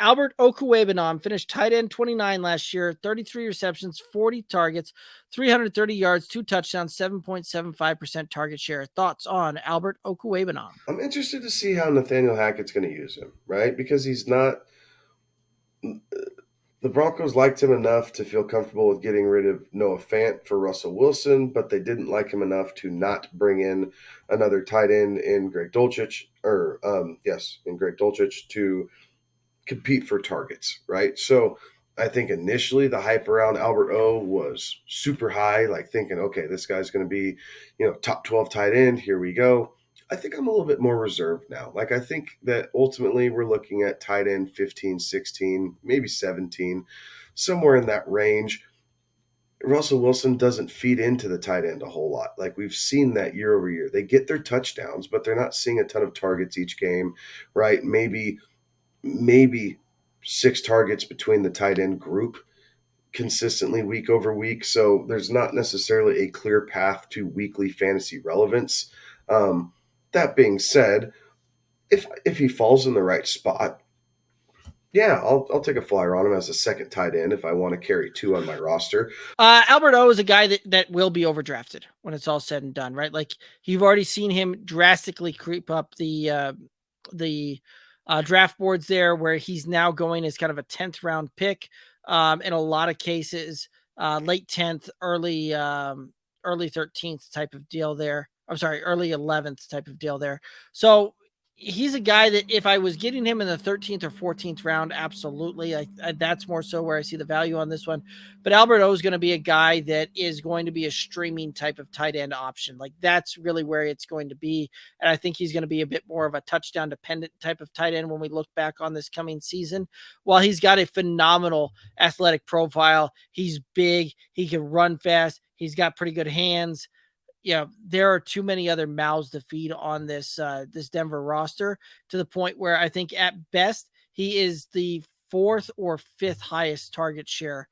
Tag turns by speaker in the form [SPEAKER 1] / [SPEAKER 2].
[SPEAKER 1] Albert Okwuegbunam finished tight end 29 last year, 33 receptions, 40 targets, 330 yards, 2 touchdowns, 7.75% target share. Thoughts on Albert Okwuegbunam?
[SPEAKER 2] I'm interested to see how Nathaniel Hackett's going to use him, right? Because he's not. The Broncos liked him enough to feel comfortable with getting rid of Noah Fant for Russell Wilson, but they didn't like him enough to not bring in another tight end in Greg Dulcich, in Greg Dulcich to compete for targets, right? So I think initially the hype around Albert O was super high, like thinking, okay, this guy's going to be, top 12 tight end. Here we go. I think I'm a little bit more reserved now. Like, I think that ultimately we're looking at tight end 15, 16, maybe 17, somewhere in that range. Russell Wilson doesn't feed into the tight end a whole lot. Like, we've seen that year over year. They get their touchdowns, but they're not seeing a ton of targets each game, right? Maybe 6 targets between the tight end group consistently week over week. So there's not necessarily a clear path to weekly fantasy relevance. That being said, if he falls in the right spot, yeah, I'll take a flyer on him as a second tight end if I want to carry 2 on my roster.
[SPEAKER 1] Albert O is a guy that will be overdrafted when it's all said and done, right? Like, you've already seen him drastically creep up the draft boards there, where he's now going as kind of a 10th round pick. In a lot of cases, late 10th, early 13th type of deal there. I'm sorry, early 11th type of deal there. So he's a guy that if I was getting him in the 13th or 14th round, absolutely. That's more so where I see the value on this one. But Albert O is going to be a guy that is going to be a streaming type of tight end option. Like, that's really where it's going to be. And I think he's going to be a bit more of a touchdown dependent type of tight end when we look back on this coming season. While he's got a phenomenal athletic profile, he's big, he can run fast, he's got pretty good hands. There are too many other mouths to feed on this Denver roster, to the point where I think at best he is the 4th or 5th highest target share